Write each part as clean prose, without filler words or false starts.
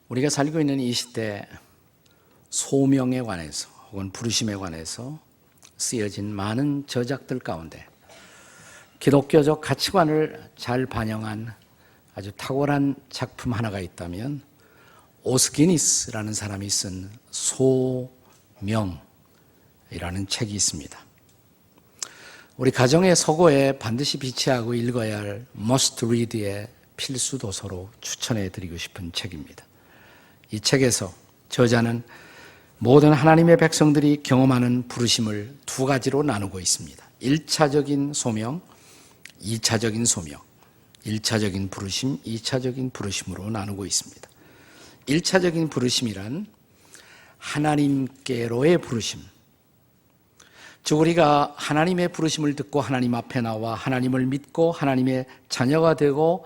우리가 살고 있는 이 시대 소명에 관해서 혹은 부르심에 관해서 쓰여진 많은 저작들 가운데 기독교적 가치관을 잘 반영한 아주 탁월한 작품 하나가 있다면 오스 기니스라는 사람이 쓴 소명이라는 책이 있습니다. 우리 가정의 서고에 반드시 비치하고 읽어야 할 must read의 필수 도서로 추천해 드리고 싶은 책입니다. 이 책에서 저자는 모든 하나님의 백성들이 경험하는 부르심을 두 가지로 나누고 있습니다. 1차적인 소명, 2차적인 소명. 1차적인 부르심, 2차적인 부르심으로 나누고 있습니다. 1차적인 부르심이란 하나님께로의 부르심. 즉 우리가 하나님의 부르심을 듣고 하나님 앞에 나와 하나님을 믿고 하나님의 자녀가 되고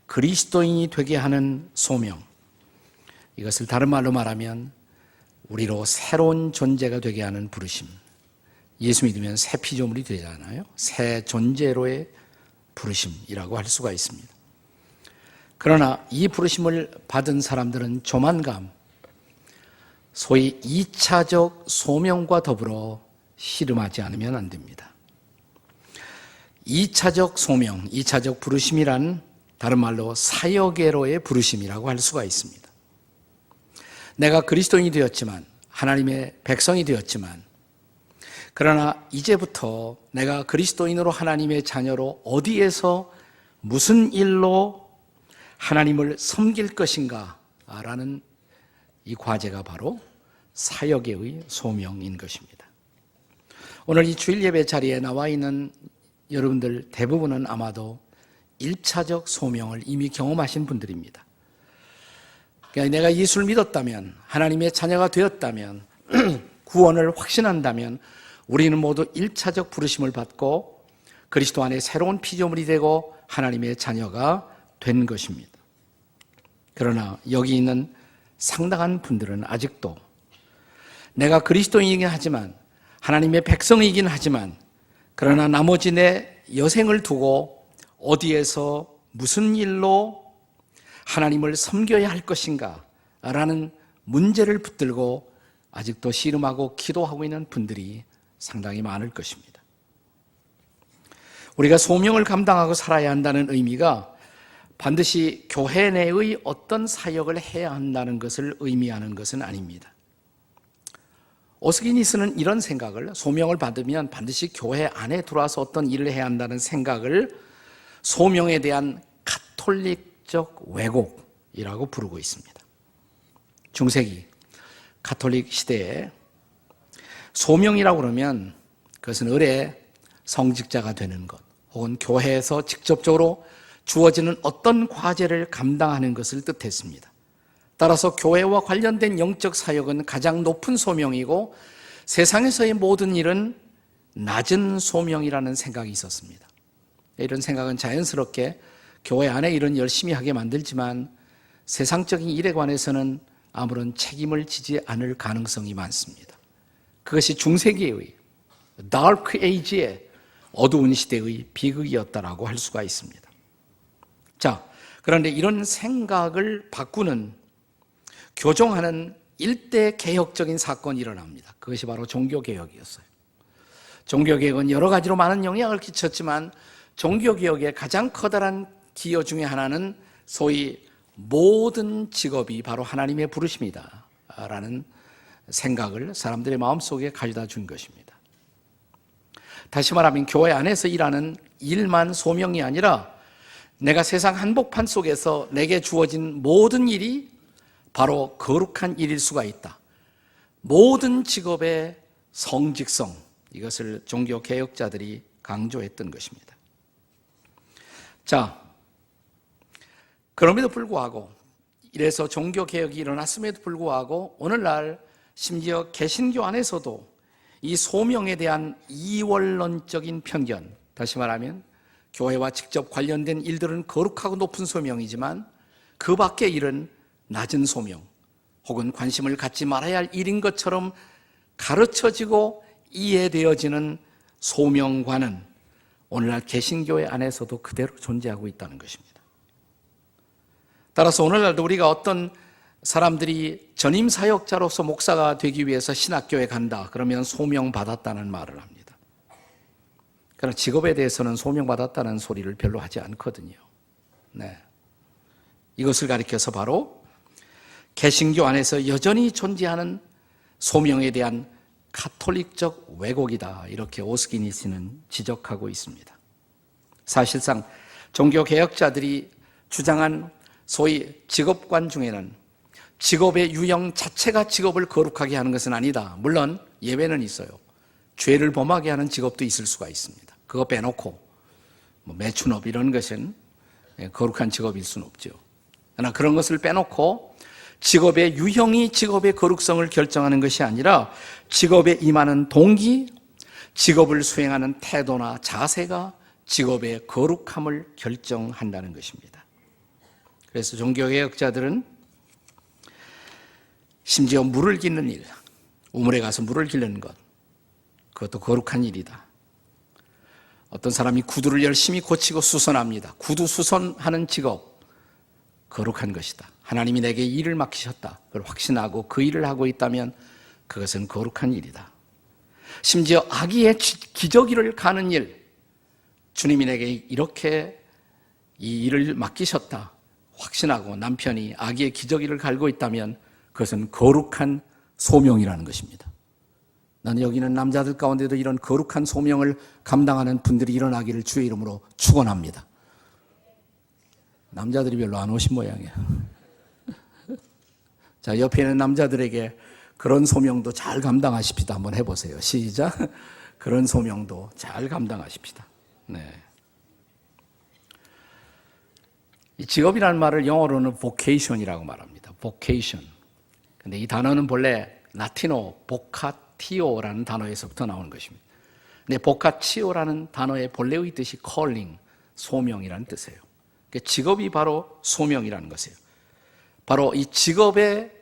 그리스도인이 되게 하는 소명. 이것을 다른 말로 말하면 우리로 새로운 존재가 되게 하는 부르심. 예수 믿으면 새 피조물이 되잖아요. 새 존재로의 부르심이라고 할 수가 있습니다. 그러나 이 부르심을 받은 사람들은 조만간 소위 2차적 소명과 더불어 씨름하지 않으면 안 됩니다. 2차적 소명, 2차적 부르심이란 다른 말로 사역애로의 부르심이라고 할 수가 있습니다. 내가 그리스도인이 되었지만 하나님의 백성이 되었지만 그러나 이제부터 내가 그리스도인으로 하나님의 자녀로 어디에서 무슨 일로 하나님을 섬길 것인가 라는 이 과제가 바로 사역의 소명인 것입니다. 오늘 이 주일 예배 자리에 나와 있는 여러분들 대부분은 아마도 1차적 소명을 이미 경험하신 분들입니다. 그러니까 내가 예수를 믿었다면, 하나님의 자녀가 되었다면, 구원을 확신한다면 우리는 모두 1차적 부르심을 받고 그리스도 안에 새로운 피조물이 되고 하나님의 자녀가 된 것입니다. 그러나 여기 있는 상당한 분들은 아직도 내가 그리스도인이긴 하지만 하나님의 백성이긴 하지만 그러나 나머지 내 여생을 두고 어디에서 무슨 일로 하나님을 섬겨야 할 것인가 라는 문제를 붙들고 아직도 씨름하고 기도하고 있는 분들이 상당히 많을 것입니다. 우리가 소명을 감당하고 살아야 한다는 의미가 반드시 교회 내의 어떤 사역을 해야 한다는 것을 의미하는 것은 아닙니다. 오스기니스는 이런 생각을, 소명을 받으면 반드시 교회 안에 들어와서 어떤 일을 해야 한다는 생각을 소명에 대한 가톨릭적 왜곡이라고 부르고 있습니다. 중세기 가톨릭 시대에 소명이라고 그러면 그것은 을에 성직자가 되는 것 혹은 교회에서 직접적으로 주어지는 어떤 과제를 감당하는 것을 뜻했습니다. 따라서 교회와 관련된 영적 사역은 가장 높은 소명이고 세상에서의 모든 일은 낮은 소명이라는 생각이 있었습니다. 이런 생각은 자연스럽게 교회 안에 일은 열심히 하게 만들지만 세상적인 일에 관해서는 아무런 책임을 지지 않을 가능성이 많습니다. 그것이 중세기의 다크 에이지의 어두운 시대의 비극이었다라고 할 수가 있습니다. 자, 그런데 이런 생각을 바꾸는 교정하는 일대 개혁적인 사건이 일어납니다. 그것이 바로 종교개혁이었어요. 종교개혁은 여러 가지로 많은 영향을 끼쳤지만 종교개혁의 가장 커다란 기여 중에 하나는 소위 모든 직업이 바로 하나님의 부르심이다 라는 생각을 사람들의 마음속에 가져다 준 것입니다. 다시 말하면 교회 안에서 일하는 일만 소명이 아니라 내가 세상 한복판 속에서 내게 주어진 모든 일이 바로 거룩한 일일 수가 있다. 모든 직업의 성직성, 이것을 종교개혁자들이 강조했던 것입니다. 자, 그럼에도 불구하고 이래서 종교개혁이 일어났음에도 불구하고 오늘날 심지어 개신교 안에서도 이 소명에 대한 이원론적인 편견, 다시 말하면 교회와 직접 관련된 일들은 거룩하고 높은 소명이지만 그 밖의 일은 낮은 소명 혹은 관심을 갖지 말아야 할 일인 것처럼 가르쳐지고 이해되어지는 소명과는 오늘날 개신교회 안에서도 그대로 존재하고 있다는 것입니다. 따라서 오늘날도 우리가 어떤 사람들이 전임 사역자로서 목사가 되기 위해서 신학교에 간다. 그러면 소명받았다는 말을 합니다. 그러나 직업에 대해서는 소명받았다는 소리를 별로 하지 않거든요. 네. 이것을 가리켜서 바로 개신교 안에서 여전히 존재하는 소명에 대한 가톨릭적 왜곡이다. 이렇게 오스기니스는 지적하고 있습니다. 사실상 종교개혁자들이 주장한 소위 직업관 중에는 직업의 유형 자체가 직업을 거룩하게 하는 것은 아니다. 물론 예외는 있어요. 죄를 범하게 하는 직업도 있을 수가 있습니다. 그거 빼놓고 매춘업 이런 것은 거룩한 직업일 수는 없죠. 그러나 그런 것을 빼놓고 직업의 유형이 직업의 거룩성을 결정하는 것이 아니라 직업에 임하는 동기, 직업을 수행하는 태도나 자세가 직업의 거룩함을 결정한다는 것입니다. 그래서 종교개혁자들은 심지어 물을 깃는 일, 우물에 가서 물을 기르는 것, 그것도 거룩한 일이다. 어떤 사람이 구두를 열심히 고치고 수선합니다. 구두 수선하는 직업, 거룩한 것이다. 하나님이 내게 일을 맡기셨다. 그걸 확신하고 그 일을 하고 있다면 그것은 거룩한 일이다. 심지어 아기의 기저귀를 가는 일, 주님이 내게 이렇게 이 일을 맡기셨다. 확신하고 남편이 아기의 기저귀를 갈고 있다면 그것은 거룩한 소명이라는 것입니다. 나는 여기 있는 남자들 가운데도 이런 거룩한 소명을 감당하는 분들이 일어나기를 주의 이름으로 축원합니다. 남자들이 별로 안 오신 모양이에요. 자, 옆에 있는 남자들에게 그런 소명도 잘 감당하십시다. 한번 해보세요. 시작. 그런 소명도 잘 감당하십시다. 네. 이 직업이라는 말을 영어로는 vocation이라고 말합니다. vocation. 근데 이 단어는 본래 라틴어 vocatio라는 단어에서부터 나오는 것입니다. 근데 vocatio라는 단어의 본래의 뜻이 calling, 소명이라는 뜻이에요. 그러니까 직업이 바로 소명이라는 것이에요. 바로 이 직업의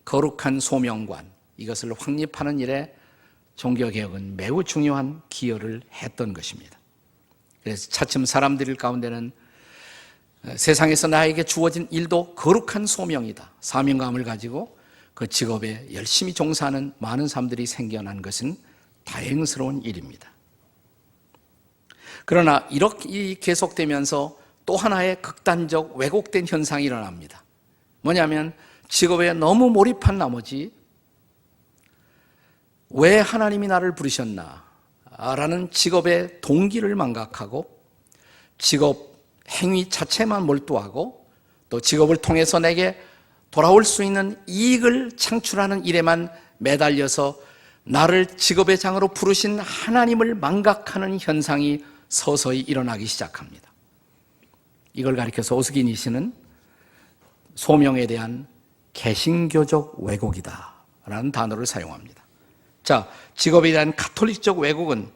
거룩한 소명관, 이것을 확립하는 일에 종교개혁은 매우 중요한 기여를 했던 것입니다. 그래서 차츰 사람들 가운데는 세상에서 나에게 주어진 일도 거룩한 소명이다. 사명감을 가지고 그 직업에 열심히 종사하는 많은 사람들이 생겨난 것은 다행스러운 일입니다. 그러나 이렇게 계속되면서 또 하나의 극단적 왜곡된 현상이 일어납니다. 뭐냐면 직업에 너무 몰입한 나머지 왜 하나님이 나를 부르셨나? 라는 직업의 동기를 망각하고 직업 행위 자체만 몰두하고 또 직업을 통해서 내게 돌아올 수 있는 이익을 창출하는 일에만 매달려서 나를 직업의 장으로 부르신 하나님을 망각하는 현상이 서서히 일어나기 시작합니다. 이걸 가리켜서 오스기니스는 소명에 대한 개신교적 왜곡이다 라는 단어를 사용합니다. 자, 직업에 대한 가톨릭적 왜곡은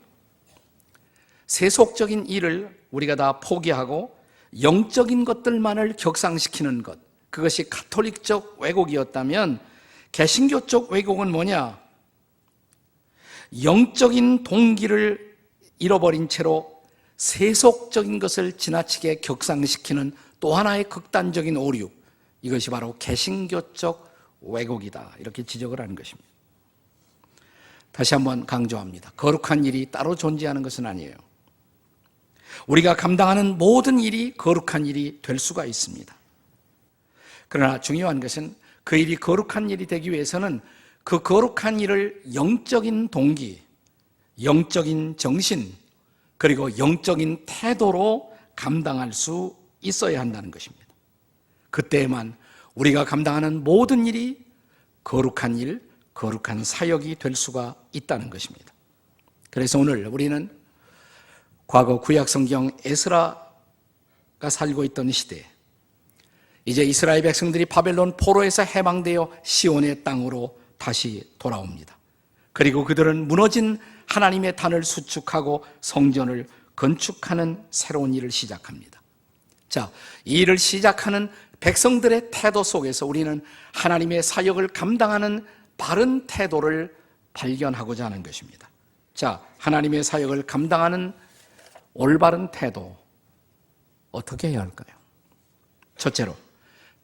세속적인 일을 우리가 다 포기하고 영적인 것들만을 격상시키는 것, 그것이 가톨릭적 왜곡이었다면 개신교적 왜곡은 뭐냐? 영적인 동기를 잃어버린 채로 세속적인 것을 지나치게 격상시키는 또 하나의 극단적인 오류, 이것이 바로 개신교적 왜곡이다 이렇게 지적을 하는 것입니다. 다시 한번 강조합니다. 거룩한 일이 따로 존재하는 것은 아니에요. 우리가 감당하는 모든 일이 거룩한 일이 될 수가 있습니다. 그러나 중요한 것은 그 일이 거룩한 일이 되기 위해서는 그 거룩한 일을 영적인 동기, 영적인 정신, 그리고 영적인 태도로 감당할 수 있어야 한다는 것입니다. 그때에만 우리가 감당하는 모든 일이 거룩한 일, 거룩한 사역이 될 수가 있다는 것입니다. 그래서 오늘 우리는 과거 구약성경 에스라가 살고 있던 시대에 이제 이스라엘 백성들이 바벨론 포로에서 해방되어 시온의 땅으로 다시 돌아옵니다. 그리고 그들은 무너진 하나님의 단을 수축하고 성전을 건축하는 새로운 일을 시작합니다. 자, 이 일을 시작하는 백성들의 태도 속에서 우리는 하나님의 사역을 감당하는 바른 태도를 발견하고자 하는 것입니다. 자, 하나님의 사역을 감당하는 올바른 태도, 어떻게 해야 할까요? 첫째로,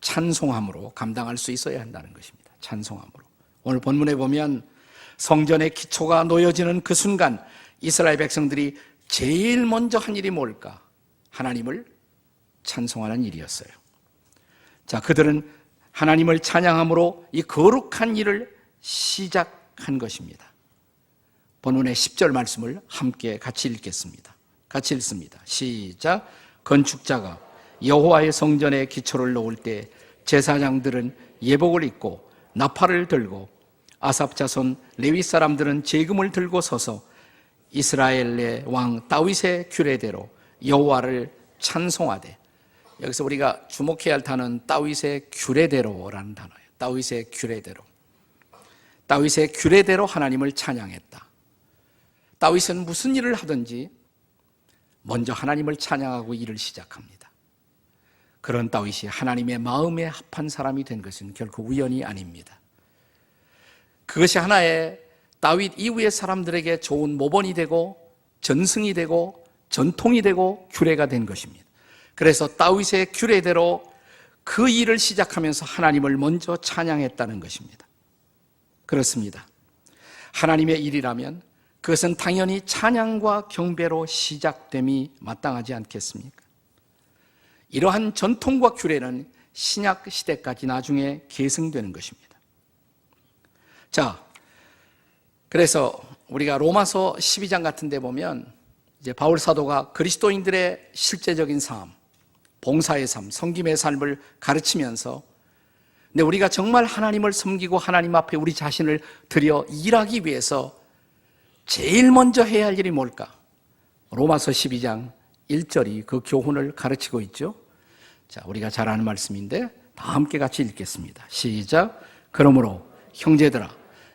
찬송함으로 감당할 수 있어야 한다는 것입니다. 찬송함으로. 오늘 본문에 보면 성전의 기초가 놓여지는 그 순간 이스라엘 백성들이 제일 먼저 한 일이 뭘까? 하나님을 찬송하는 일이었어요. 자, 그들은 하나님을 찬양함으로 이 거룩한 일을 시작한 것입니다. 본문의 10절 말씀을 함께 같이 읽겠습니다. 같이 읽습니다. 시작. 건축자가 여호와의 성전에 기초를 놓을 때 제사장들은 예복을 입고 나팔을 들고 아삽 자손 레위 사람들은 제금을 들고 서서 이스라엘의 왕 다윗의 규례대로 여호와를 찬송하되, 여기서 우리가 주목해야 할 단어는 다윗의 규례대로라는 단어예요. 다윗의 규례대로. 다윗의 규례대로 하나님을 찬양했다. 다윗은 무슨 일을 하든지 먼저 하나님을 찬양하고 일을 시작합니다. 그런 다윗이 하나님의 마음에 합한 사람이 된 것은 결코 우연이 아닙니다. 그것이 하나의 다윗 이후의 사람들에게 좋은 모본이 되고 전승이 되고 전통이 되고 규례가 된 것입니다. 그래서 다윗의 규례대로 그 일을 시작하면서 하나님을 먼저 찬양했다는 것입니다. 그렇습니다. 하나님의 일이라면 그것은 당연히 찬양과 경배로 시작됨이 마땅하지 않겠습니까? 이러한 전통과 규례는 신약 시대까지 나중에 계승되는 것입니다. 자, 그래서 우리가 로마서 12장 같은 데 보면 이제 바울 사도가 그리스도인들의 실제적인 삶, 봉사의 삶, 섬김의 삶을 가르치면서, 근데 우리가 정말 하나님을 섬기고 하나님 앞에 우리 자신을 드려 일하기 위해서 제일 먼저 해야 할 일이 뭘까? 로마서 12장 1절이 그 교훈을 가르치고 있죠. 자, 우리가 잘 아는 말씀인데 다 함께 같이 읽겠습니다. 시작. 그러므로 형제들아,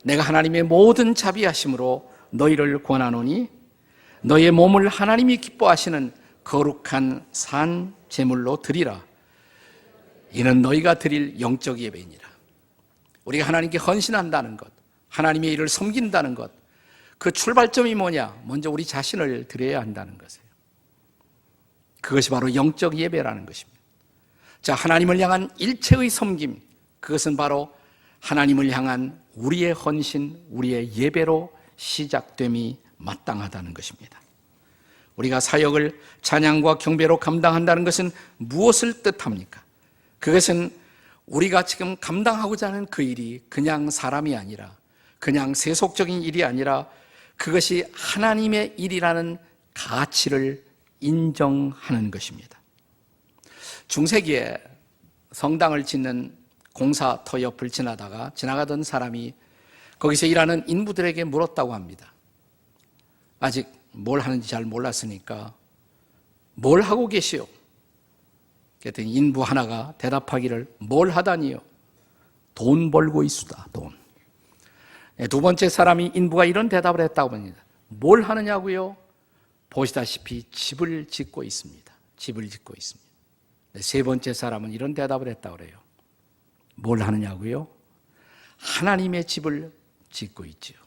내가 하나님의 모든 자비하심으로 너희를 권하노니 너희의 몸을 하나님이 기뻐하시는 거룩한 산 제물로 드리라. 이는 너희가 드릴 영적 예배이니라. 우리가 하나님께 헌신한다는 것, 하나님의 일을 섬긴다는 것, 그 출발점이 뭐냐? 먼저 우리 자신을 드려야 한다는 것이에요. 그것이 바로 영적 예배라는 것입니다. 자, 하나님을 향한 일체의 섬김, 그것은 바로 하나님을 향한 우리의 헌신, 우리의 예배로 시작됨이 마땅하다는 것입니다. 우리가 사역을 찬양과 경배로 감당한다는 것은 무엇을 뜻합니까? 그것은 우리가 지금 감당하고자 하는 그 일이 그냥 사람이 아니라, 그냥 세속적인 일이 아니라 그것이 하나님의 일이라는 가치를 인정하는 것입니다. 중세기에 성당을 짓는 공사터 옆을 지나가던 사람이 거기서 일하는 인부들에게 물었다고 합니다. 아직 뭘 하는지 잘 몰랐으니까 뭘 하고 계시오? 그랬더니 인부 하나가 대답하기를 뭘 하다니요? 돈 벌고 있수다, 돈. 두 번째 사람이 인부가 이런 대답을 했다고 합니다. 뭘 하느냐고요? 보시다시피 집을 짓고 있습니다. 집을 짓고 있습니다. 세 번째 사람은 이런 대답을 했다고 그래요. 뭘 하느냐고요? 하나님의 집을 짓고 있지요.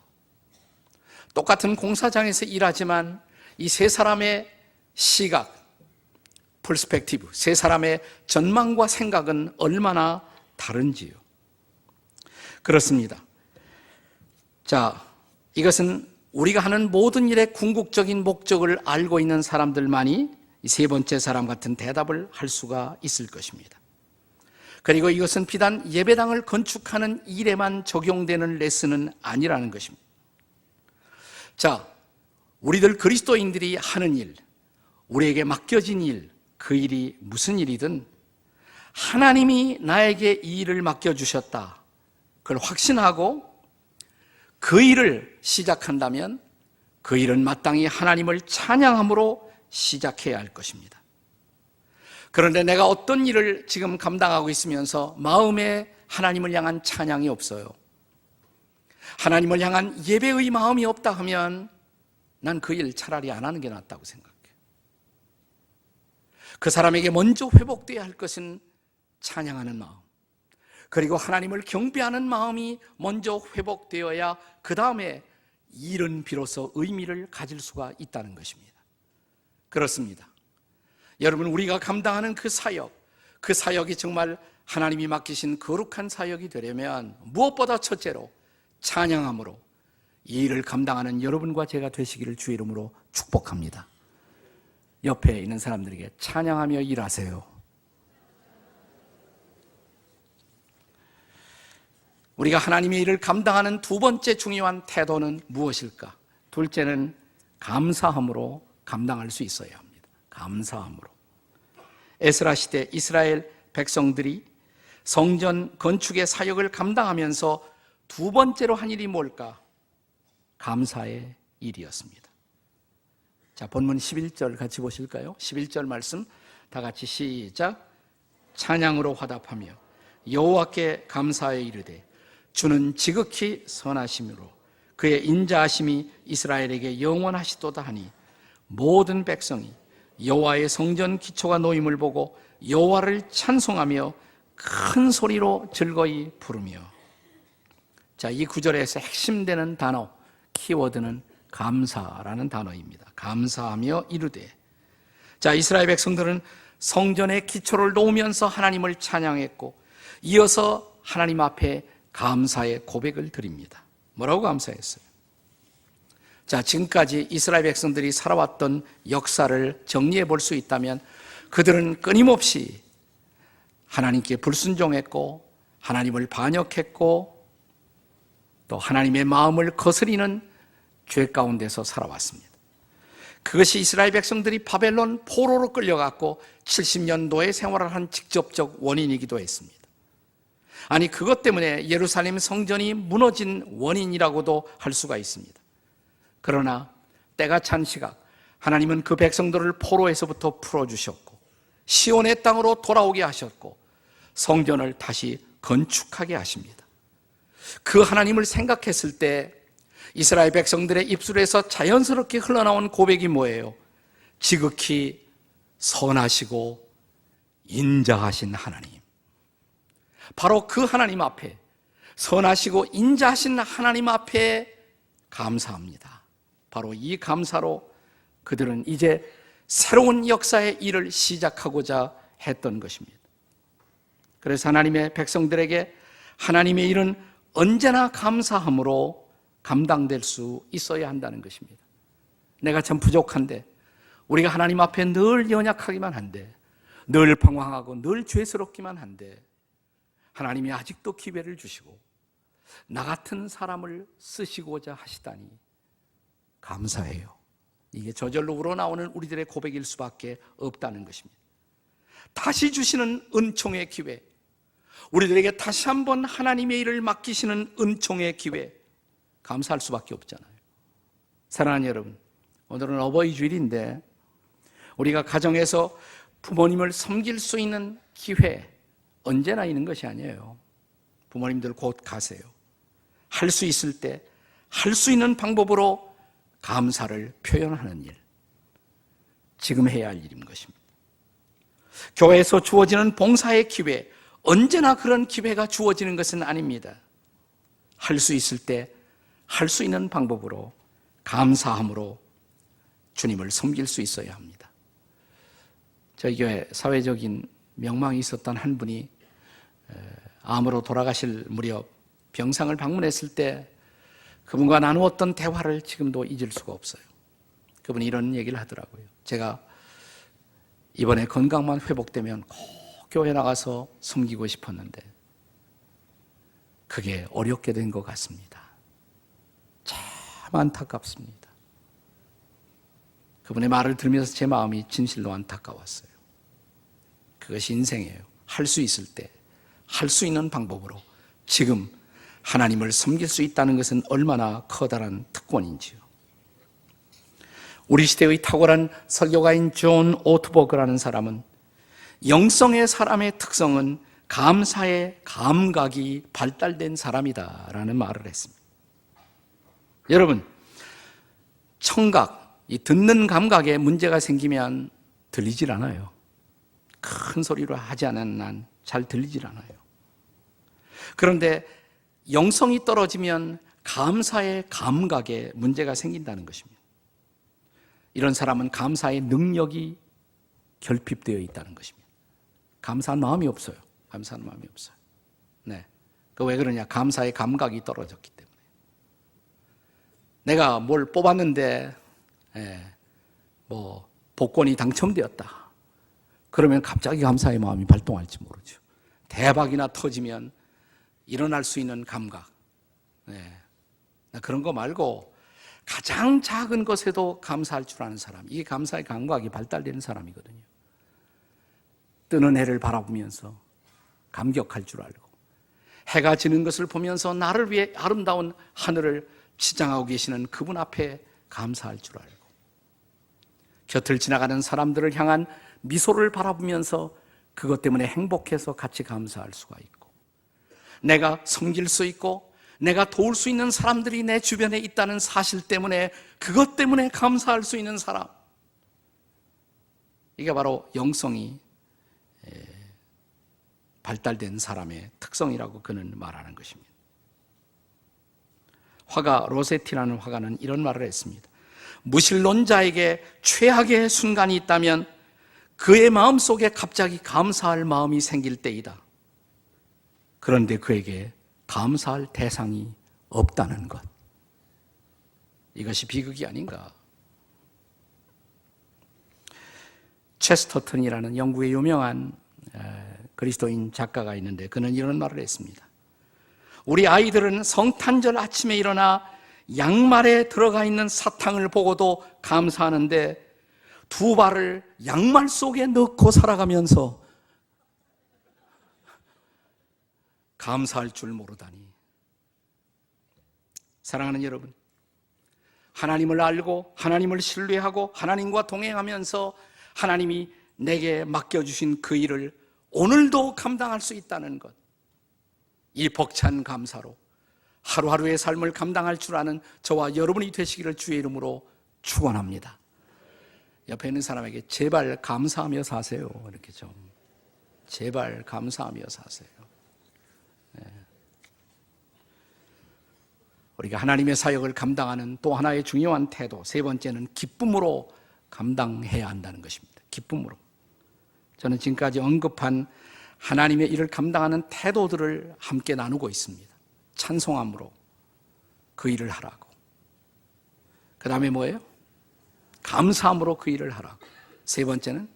똑같은 공사장에서 일하지만 이 세 사람의 시각, 퍼스펙티브, 세 사람의 전망과 생각은 얼마나 다른지요. 그렇습니다. 자, 이것은 우리가 하는 모든 일의 궁극적인 목적을 알고 있는 사람들만이 이 세 번째 사람 같은 대답을 할 수가 있을 것입니다. 그리고 이것은 비단 예배당을 건축하는 일에만 적용되는 레슨은 아니라는 것입니다. 자, 우리들 그리스도인들이 하는 일, 우리에게 맡겨진 일, 그 일이 무슨 일이든 하나님이 나에게 이 일을 맡겨주셨다, 그걸 확신하고 그 일을 시작한다면 그 일은 마땅히 하나님을 찬양함으로 시작해야 할 것입니다. 그런데 내가 어떤 일을 지금 감당하고 있으면서 마음에 하나님을 향한 찬양이 없어요. 하나님을 향한 예배의 마음이 없다 하면 난 그 일 차라리 안 하는 게 낫다고 생각해요. 그 사람에게 먼저 회복되어야 할 것은 찬양하는 마음, 그리고 하나님을 경배하는 마음이 먼저 회복되어야 그 다음에 일은 비로소 의미를 가질 수가 있다는 것입니다. 그렇습니다. 여러분, 우리가 감당하는 그 사역이 정말 하나님이 맡기신 거룩한 사역이 되려면 무엇보다 첫째로 찬양함으로 이 일을 감당하는 여러분과 제가 되시기를 주의 이름으로 축복합니다. 옆에 있는 사람들에게 찬양하며 일하세요. 우리가 하나님의 일을 감당하는 두 번째 중요한 태도는 무엇일까? 둘째는 감사함으로 감당할 수 있어야 합니다. 감사함으로. 에스라 시대 이스라엘 백성들이 성전 건축의 사역을 감당하면서 두 번째로 한 일이 뭘까? 감사의 일이었습니다. 자, 본문 11절 같이 보실까요? 11절 말씀 다 같이 시작. 찬양으로 화답하며 여호와께 감사하여 이르되 주는 지극히 선하심으로 그의 인자하심이 이스라엘에게 영원하시도다 하니 모든 백성이 여호와의 성전 기초가 놓임을 보고 여호와를 찬송하며 큰 소리로 즐거이 부르며. 자, 이 구절에서 핵심되는 단어, 키워드는 감사라는 단어입니다. 감사하며 이르되. 자, 이스라엘 백성들은 성전의 기초를 놓으면서 하나님을 찬양했고 이어서 하나님 앞에 감사의 고백을 드립니다. 뭐라고 감사했어요? 자, 지금까지 이스라엘 백성들이 살아왔던 역사를 정리해 볼 수 있다면 그들은 끊임없이 하나님께 불순종했고 하나님을 반역했고 또 하나님의 마음을 거스리는 죄 가운데서 살아왔습니다. 그것이 이스라엘 백성들이 바벨론 포로로 끌려갔고 70년도의 생활을 한 직접적 원인이기도 했습니다. 아니, 그것 때문에 예루살렘 성전이 무너진 원인이라고도 할 수가 있습니다. 그러나 때가 찬 시각 하나님은 그 백성들을 포로에서부터 풀어주셨고 시온의 땅으로 돌아오게 하셨고 성전을 다시 건축하게 하십니다. 그 하나님을 생각했을 때 이스라엘 백성들의 입술에서 자연스럽게 흘러나온 고백이 뭐예요? 지극히 선하시고 인자하신 하나님. 바로 그 하나님 앞에, 선하시고 인자하신 하나님 앞에 감사합니다. 바로 이 감사로 그들은 이제 새로운 역사의 일을 시작하고자 했던 것입니다. 그래서 하나님의 백성들에게 하나님의 일은 언제나 감사함으로 감당될 수 있어야 한다는 것입니다. 내가 참 부족한데, 우리가 하나님 앞에 늘 연약하기만 한데, 늘 방황하고 늘 죄스럽기만 한데 하나님이 아직도 기회를 주시고 나 같은 사람을 쓰시고자 하시다니 감사해요. 이게 저절로 우러나오는 우리들의 고백일 수밖에 없다는 것입니다. 다시 주시는 은총의 기회, 우리들에게 다시 한번 하나님의 일을 맡기시는 은총의 기회, 감사할 수밖에 없잖아요. 사랑하는 여러분, 오늘은 어버이 주일인데 우리가 가정에서 부모님을 섬길 수 있는 기회 언제나 있는 것이 아니에요. 부모님들 곧 가세요. 할 수 있을 때 할 수 있는 방법으로 감사를 표현하는 일, 지금 해야 할 일인 것입니다. 교회에서 주어지는 봉사의 기회, 언제나 그런 기회가 주어지는 것은 아닙니다. 할 수 있을 때 할 수 있는 방법으로 감사함으로 주님을 섬길 수 있어야 합니다. 저희 교회 사회적인 명망이 있었던 한 분이 암으로 돌아가실 무렵 병상을 방문했을 때 그분과 나누었던 대화를 지금도 잊을 수가 없어요. 그분이 이런 얘기를 하더라고요. 제가 이번에 건강만 회복되면 꼭 교회 나가서 섬기고 싶었는데 그게 어렵게 된 것 같습니다. 참 안타깝습니다. 그분의 말을 들으면서 제 마음이 진실로 안타까웠어요. 그것이 인생이에요. 할 수 있을 때, 할 수 있는 방법으로 지금 하나님을 섬길 수 있다는 것은 얼마나 커다란 특권인지요. 우리 시대의 탁월한 설교가인 존 오트버그라는 사람은 영성의 사람의 특성은 감사의 감각이 발달된 사람이다라는 말을 했습니다. 여러분, 청각, 이 듣는 감각에 문제가 생기면 들리질 않아요. 큰 소리로 하지 않은 한 잘 들리질 않아요. 그런데 영성이 떨어지면 감사의 감각에 문제가 생긴다는 것입니다. 이런 사람은 감사의 능력이 결핍되어 있다는 것입니다. 감사한 마음이 없어요. 감사하는 마음이 없어요. 네. 그 왜 그러냐? 감사의 감각이 떨어졌기 때문에. 내가 뭘 뽑았는데, 복권이 당첨되었다. 그러면 갑자기 감사의 마음이 발동할지 모르죠. 대박이나 터지면 일어날 수 있는 감각. 그런 거 말고 가장 작은 것에도 감사할 줄 아는 사람, 이게 감사의 감각이 발달되는 사람이거든요. 뜨는 해를 바라보면서 감격할 줄 알고, 해가 지는 것을 보면서 나를 위해 아름다운 하늘을 치장하고 계시는 그분 앞에 감사할 줄 알고, 곁을 지나가는 사람들을 향한 미소를 바라보면서 그것 때문에 행복해서 같이 감사할 수가 있고, 내가 섬길 수 있고 내가 도울 수 있는 사람들이 내 주변에 있다는 사실 때문에, 그것 때문에 감사할 수 있는 사람, 이게 바로 영성이 발달된 사람의 특성이라고 그는 말하는 것입니다. 화가 로세티라는 화가는 이런 말을 했습니다. 무신론자에게 최악의 순간이 있다면 그의 마음속에 갑자기 감사할 마음이 생길 때이다. 그런데 그에게 감사할 대상이 없다는 것, 이것이 비극이 아닌가. 체스터턴이라는 영국의 유명한 그리스도인 작가가 있는데 그는 이런 말을 했습니다. 우리 아이들은 성탄절 아침에 일어나 양말에 들어가 있는 사탕을 보고도 감사하는데 두 발을 양말 속에 넣고 살아가면서 감사할 줄 모르다니. 사랑하는 여러분, 하나님을 알고 하나님을 신뢰하고 하나님과 동행하면서 하나님이 내게 맡겨주신 그 일을 오늘도 감당할 수 있다는 것, 이 벅찬 감사로 하루하루의 삶을 감당할 줄 아는 저와 여러분이 되시기를 주의 이름으로 축원합니다. 옆에 있는 사람에게 제발 감사하며 사세요. 이렇게 좀 제발 감사하며 사세요. 우리가 하나님의 사역을 감당하는 또 하나의 중요한 태도, 세 번째는 기쁨으로 감당해야 한다는 것입니다. 기쁨으로. 저는 지금까지 언급한 하나님의 일을 감당하는 태도들을 함께 나누고 있습니다. 찬송함으로 그 일을 하라고. 그 다음에 뭐예요? 감사함으로 그 일을 하라고. 세 번째는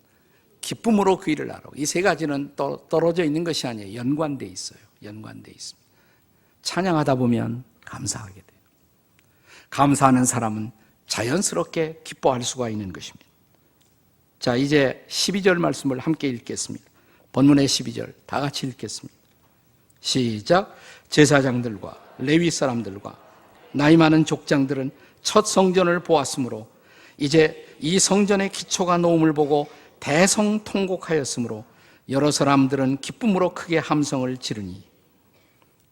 기쁨으로 그 일을 하라고. 이 세 가지는 떨어져 있는 것이 아니에요. 연관되어 있어요. 연관되어 있습니다. 찬양하다 보면 감사하게 돼요. 감사하는 사람은 자연스럽게 기뻐할 수가 있는 것입니다. 자, 이제 12절 말씀을 함께 읽겠습니다. 본문의 12절 다 같이 읽겠습니다. 시작. 제사장들과 레위 사람들과 나이 많은 족장들은 첫 성전을 보았으므로 이제 이 성전의 기초가 놓음을 보고 대성통곡하였으므로 여러 사람들은 기쁨으로 크게 함성을 지르니.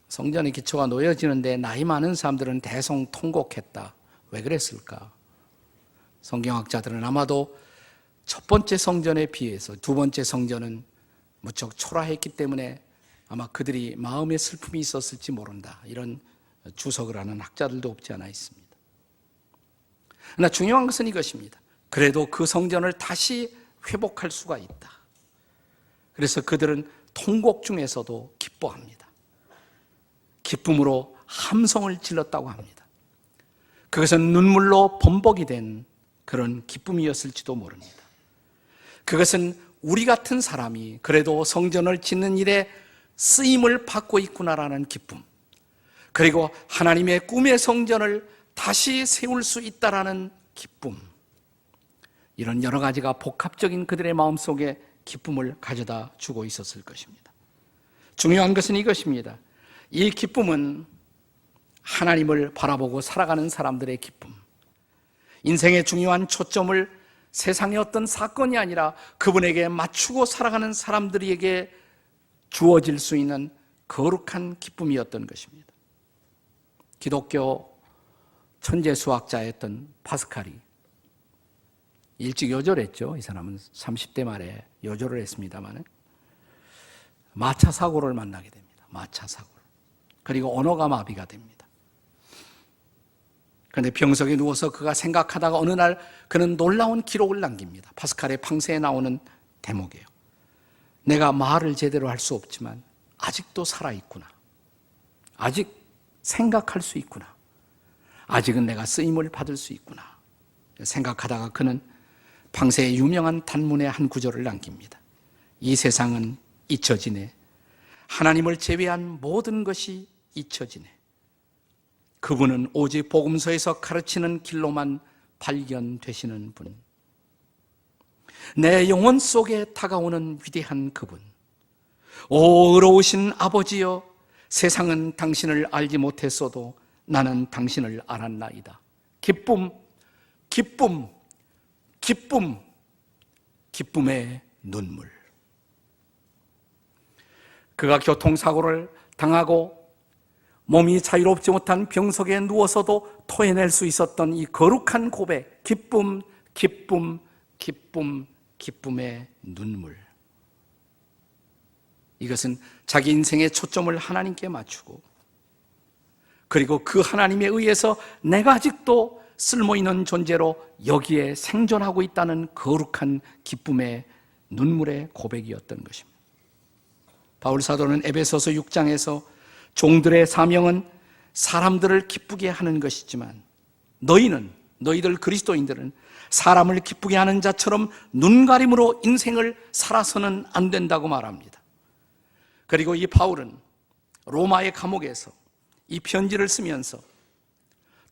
성전의 기초가 놓여지는데 나이 많은 사람들은 대성통곡했다. 왜 그랬을까? 성경학자들은 아마도 첫 번째 성전에 비해서 두 번째 성전은 무척 초라했기 때문에 아마 그들이 마음의 슬픔이 있었을지 모른다, 이런 주석을 하는 학자들도 없지 않아 있습니다. 그러나 중요한 것은 이것입니다. 그래도 그 성전을 다시 회복할 수가 있다. 그래서 그들은 통곡 중에서도 기뻐합니다. 기쁨으로 함성을 질렀다고 합니다. 그것은 눈물로 범벅이 된 그런 기쁨이었을지도 모릅니다. 그것은 우리 같은 사람이 그래도 성전을 짓는 일에 쓰임을 받고 있구나라는 기쁨, 그리고 하나님의 꿈의 성전을 다시 세울 수 있다라는 기쁨, 이런 여러 가지가 복합적인 그들의 마음속에 기쁨을 가져다 주고 있었을 것입니다. 중요한 것은 이것입니다. 이 기쁨은 하나님을 바라보고 살아가는 사람들의 기쁨, 인생의 중요한 초점을 세상의 어떤 사건이 아니라 그분에게 맞추고 살아가는 사람들에게 주어질 수 있는 거룩한 기쁨이었던 것입니다. 기독교 천재 수학자였던 파스칼이 일찍 요절했죠. 이 사람은 30대 말에 요절을 했습니다만 마차 사고를 만나게 됩니다. 마차 사고를. 그리고 언어가 마비가 됩니다. 그런데 병석에 누워서 그가 생각하다가 어느 날 그는 놀라운 기록을 남깁니다. 파스칼의 평세에 나오는 대목이에요. 내가 말을 제대로 할 수 없지만 아직도 살아있구나. 아직 생각할 수 있구나. 아직은 내가 쓰임을 받을 수 있구나. 생각하다가 그는 방세의 유명한 단문의 한 구절을 남깁니다. 이 세상은 잊혀지네. 하나님을 제외한 모든 것이 잊혀지네. 그분은 오직 복음서에서 가르치는 길로만 발견되시는 분. 내 영혼 속에 다가오는 위대한 그분. 오 의로우신 아버지여, 세상은 당신을 알지 못했어도 나는 당신을 알았나이다. 기쁨, 기쁨, 기쁨, 기쁨의 눈물. 그가 교통사고를 당하고 몸이 자유롭지 못한 병석에 누워서도 토해낼 수 있었던 이 거룩한 고백, 기쁨, 기쁨, 기쁨, 기쁨의 눈물. 이것은 자기 인생의 초점을 하나님께 맞추고, 그리고 그 하나님에 의해서 내가 아직도 쓸모있는 존재로 여기에 생존하고 있다는 거룩한 기쁨의 눈물의 고백이었던 것입니다. 바울 사도는 에베소서 6장에서 종들의 사명은 사람들을 기쁘게 하는 것이지만 너희들 그리스도인들은 사람을 기쁘게 하는 자처럼 눈가림으로 인생을 살아서는 안 된다고 말합니다. 그리고 이 바울은 로마의 감옥에서 이 편지를 쓰면서,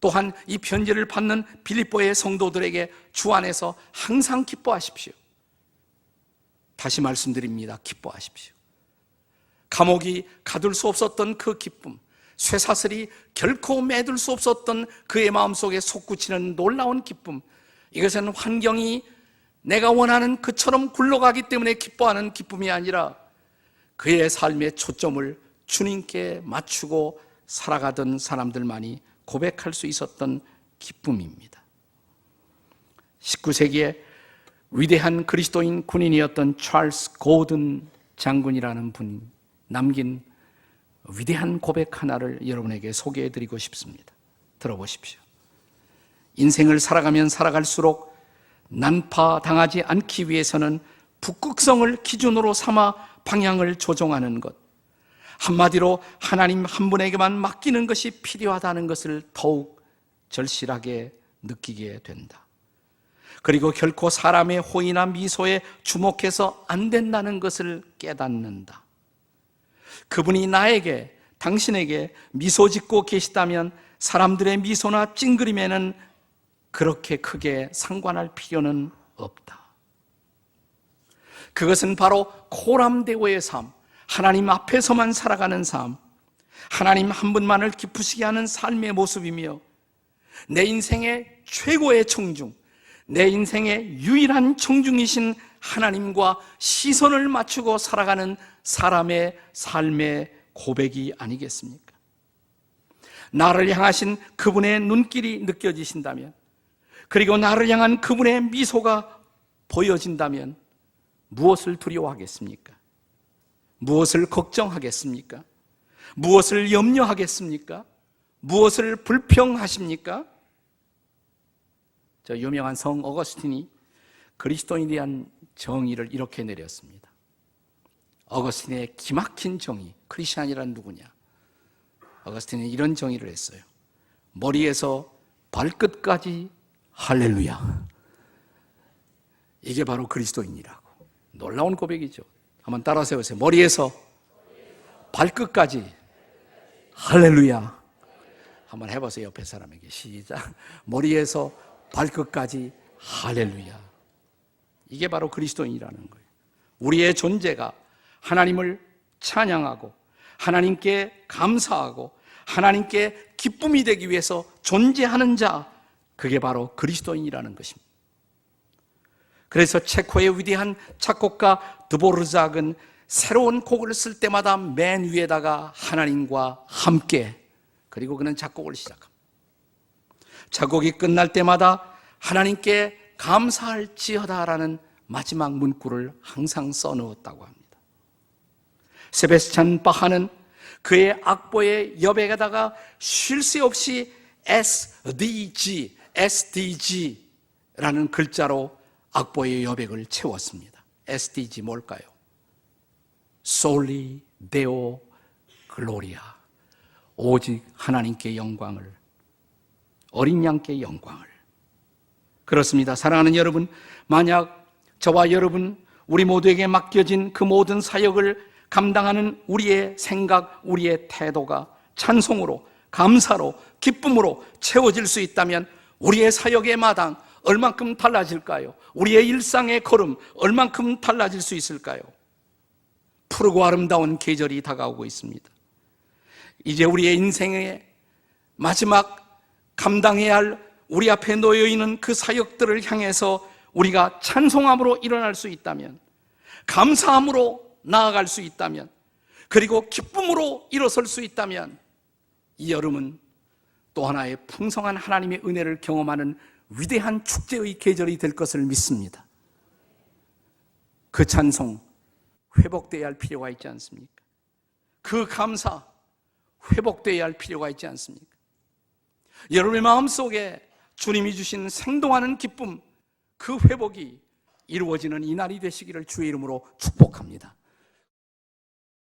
또한 이 편지를 받는 빌립보의 성도들에게 주 안에서 항상 기뻐하십시오. 다시 말씀드립니다. 기뻐하십시오. 감옥이 가둘 수 없었던 그 기쁨, 쇠사슬이 결코 매둘 수 없었던 그의 마음속에 솟구치는 놀라운 기쁨, 이것은 환경이 내가 원하는 그처럼 굴러가기 때문에 기뻐하는 기쁨이 아니라 그의 삶의 초점을 주님께 맞추고 살아가던 사람들만이 고백할 수 있었던 기쁨입니다. 19세기에 위대한 그리스도인 군인이었던 찰스 고든 장군이라는 분이 남긴 위대한 고백 하나를 여러분에게 소개해드리고 싶습니다. 들어보십시오. 인생을 살아가면 살아갈수록 난파당하지 않기 위해서는 북극성을 기준으로 삼아 방향을 조정하는 것, 한마디로 하나님 한 분에게만 맡기는 것이 필요하다는 것을 더욱 절실하게 느끼게 된다. 그리고 결코 사람의 호의나 미소에 주목해서 안 된다는 것을 깨닫는다. 그분이 나에게, 당신에게 미소 짓고 계시다면 사람들의 미소나 찡그림에는 그렇게 크게 상관할 필요는 없다. 그것은 바로 코람데오의 삶, 하나님 앞에서만 살아가는 삶, 하나님 한 분만을 기쁘시게 하는 삶의 모습이며, 내 인생의 최고의 청중, 내 인생의 유일한 청중이신 하나님과 시선을 맞추고 살아가는 사람의 삶의 고백이 아니겠습니까? 나를 향하신 그분의 눈길이 느껴지신다면, 그리고 나를 향한 그분의 미소가 보여진다면 무엇을 두려워하겠습니까? 무엇을 걱정하겠습니까? 무엇을 염려하겠습니까? 무엇을 불평하십니까? 저 유명한 성 어거스틴이 그리스도인에 대한 정의를 이렇게 내렸습니다. 어거스틴의 기막힌 정의, 크리스찬이란 누구냐? 어거스틴은 이런 정의를 했어요. 머리에서 발끝까지 할렐루야. 이게 바로 그리스도인이라고. 놀라운 고백이죠. 한번 따라 세우세요. 머리에서 발끝까지 할렐루야. 한번 해보세요. 옆에 사람에게. 시작. 머리에서 발끝까지 할렐루야. 이게 바로 그리스도인이라는 거예요. 우리의 존재가 하나님을 찬양하고 하나님께 감사하고 하나님께 기쁨이 되기 위해서 존재하는 자, 그게 바로 그리스도인이라는 것입니다. 그래서 체코의 위대한 작곡가 드보르작은 새로운 곡을 쓸 때마다 맨 위에다가 하나님과 함께, 그리고 그는 작곡을 시작합니다. 작곡이 끝날 때마다 하나님께 감사할지어다라는 마지막 문구를 항상 써넣었다고 합니다. 세베스찬 바하는 그의 악보의 여백에다가 쉴 새 없이 SDG라는 글자로 악보의 여백을 채웠습니다. SDG 뭘까요? 솔리 데오 글로리아. 오직 하나님께 영광을, 어린 양께 영광을. 그렇습니다. 사랑하는 여러분, 만약 저와 여러분, 우리 모두에게 맡겨진 그 모든 사역을 감당하는 우리의 생각, 우리의 태도가 찬송으로, 감사로, 기쁨으로 채워질 수 있다면 우리의 사역의 마당 얼만큼 달라질까요? 우리의 일상의 걸음 얼만큼 달라질 수 있을까요? 푸르고 아름다운 계절이 다가오고 있습니다. 이제 우리의 인생의 마지막 감당해야 할 우리 앞에 놓여 있는 그 사역들을 향해서 우리가 찬송함으로 일어날 수 있다면, 감사함으로 나아갈 수 있다면, 그리고 기쁨으로 일어설 수 있다면, 이 여름은 또 하나의 풍성한 하나님의 은혜를 경험하는 위대한 축제의 계절이 될 것을 믿습니다. 그 찬송 회복되어야 할 필요가 있지 않습니까? 그 감사 회복되어야 할 필요가 있지 않습니까? 여러분의 마음속에 주님이 주신 생동하는 기쁨, 그 회복이 이루어지는 이날이 되시기를 주의 이름으로 축복합니다.